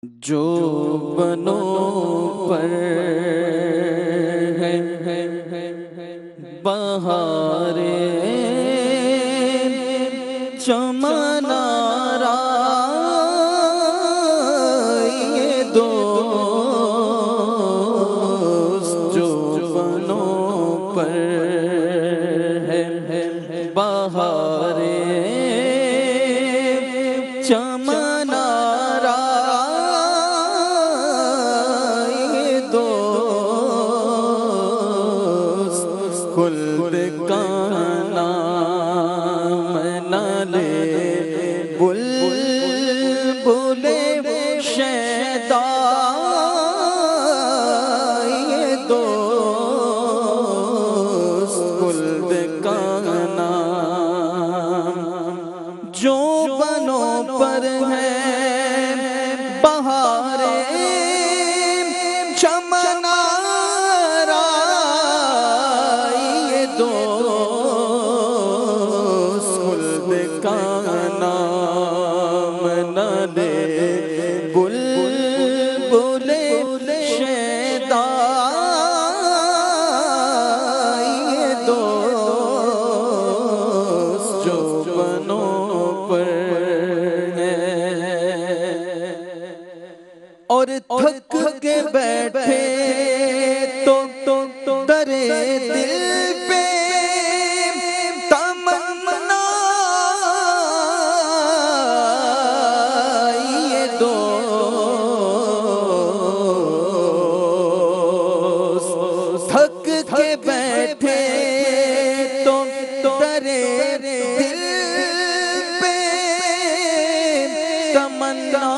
जो बनों पर है बहारे चमनारा ये दोस्त जो बनों पर है बहारे चमनारा ये दोस्त खुल्द का नाम न ले बुलबुले शैदा ये दोस्त खुल्द का नाम जो बनों पर है बहारे चमनारा ये दोस्त खुल्द का नाम न ले बुलबुले शैदा ये दोस्त जो बनों पर है और थक के बैठे तो दरे दिल पे तमन्ना ये दोस्त थक के बैठे तो दरे दिल पे तमन्ना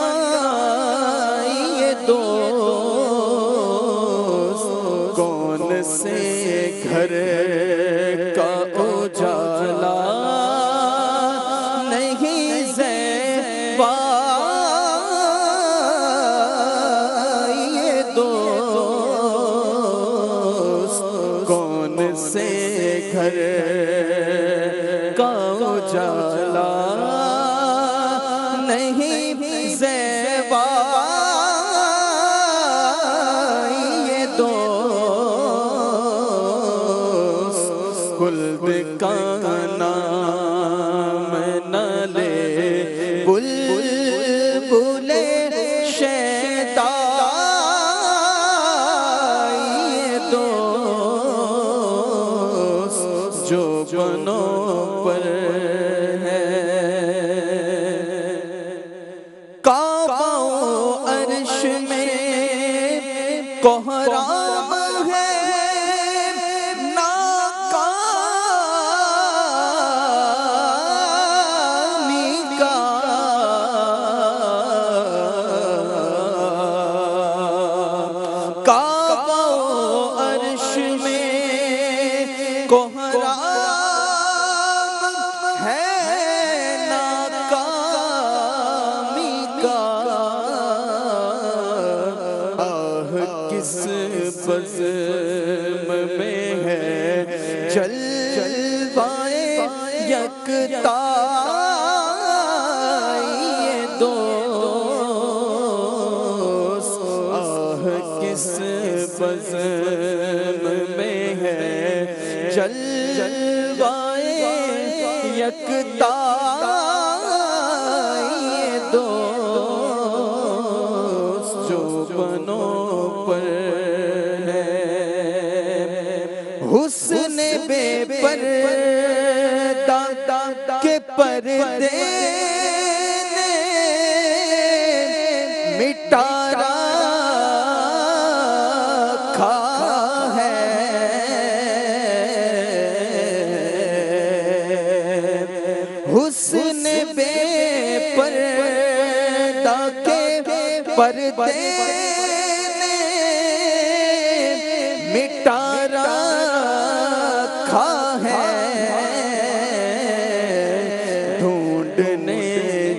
ये दोस्त कौन से घर का उजाला नहीं ज़ेबा ये दोस्त कौन से घर का उजाला नहीं ज़ेबा ये दोस्त खुल्द का नाम न ले बुलबुले शैदा ये दोस्त जो बनों पर है काबा अर्श में कोहराम है नाकामी का काबा अर्श में कोहराम है नाकामी का आह किस बज़्म में है जलवाए यकता ये दोस्त आह किस बज़्म में है जलवाए यकता ये दोस्त जो बनों पर है हुस्न बेपर्दा के पर्दे ने मिटा रखा है हुस्न बेपर्दा के पर्दे ने मिटा रखा है ढूंढने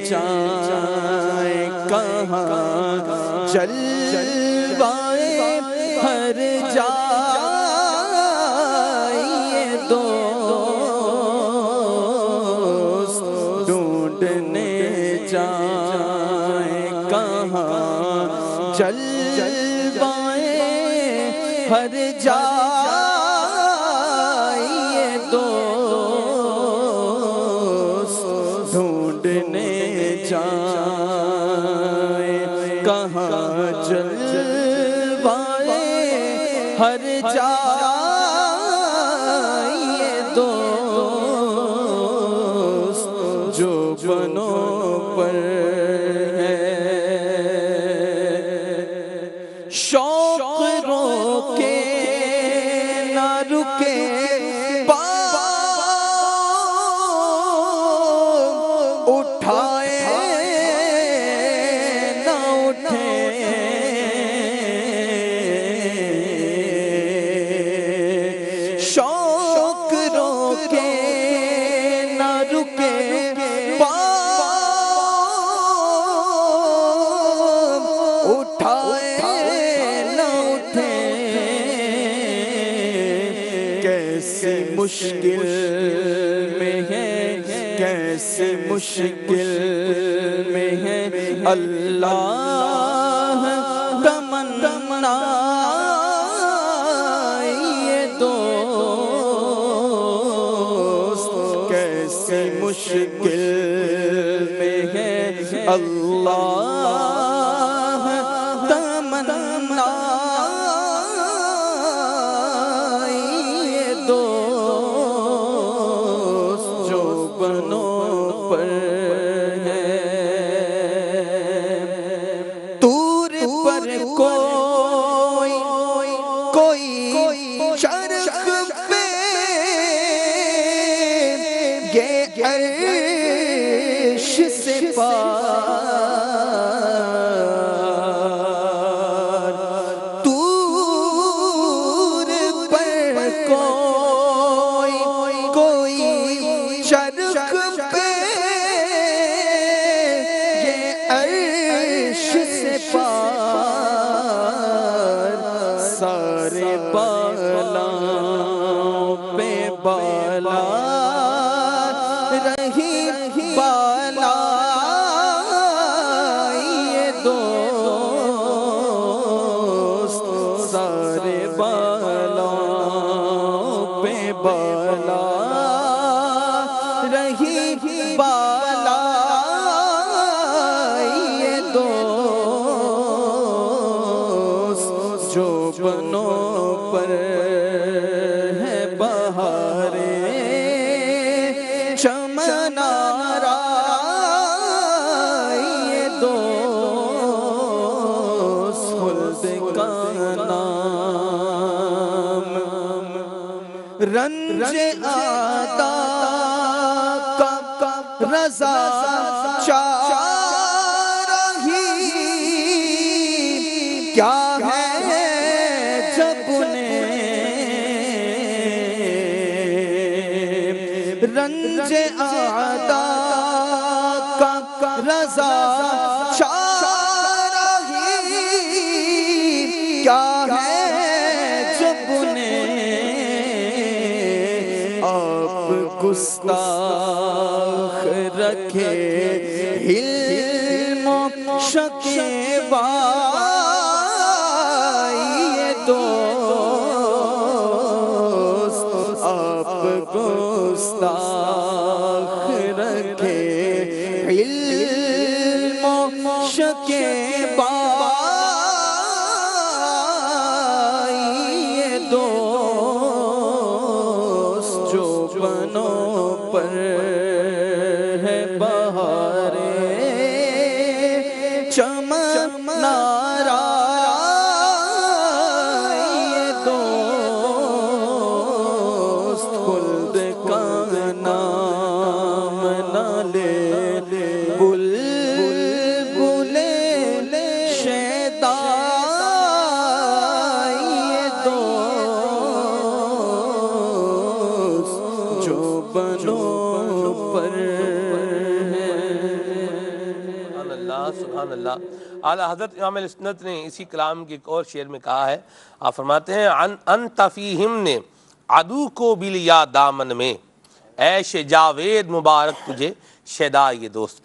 जाए कहाँ जलवाए हर जाए ये दोस्त ढूंढने जाए कहाँ जलवाए हर जाए दोस्त ढूंढने जाए कहाँ जलवाए हर जाए दोस्त जो बनों पर है शौक रोके ना रुके पाँव उठाए ना उठे शौक रोके ना रुके पाँव उठाए ना उठे कैसी मुश्किल में है कैसी मुश्किल में है अल्लाह तमन्ना ये दोस्त कैसी मुश्किल में है अल्लाह तमन्ना ये दोस्त जो बनों पर है तूर पर कोई चरख पे ये अर्श से पार तूर पर कोई चरख पे ये अर्श से पार सारे बालाओं पे बाला रही बाला ये दोस्त सारे बालाओं पे बाला रही बाला ये दोस्त जो बनों पर है बहारे चमनारा ये दोस्त खुल्द का नाम रंजे आता का रजा चाही क्या है जब रंजे आदा का रजा चाही क्या है जब आप गुस्ताख रखे हिल्म शकीबा ये दोस्त आप गुस्ताख रखे इल्म शकीबा ये दोस्त जो बनों पर है बहारे चमनारा ये दोस्त खुल्द का नाम न ले बुलबुले शैदा ये दोस्त जो बनों पर है। सुभान अल्लाह। आला हज़रत इमाम सुन्नत ने इसी कलाम के एक और शेर में कहा है, आप फरमाते हैं अन तफ़ीहिम ने अदू को बिल या दामन में ऐश जावेद मुबारक तुझे शैदा ये दोस्त।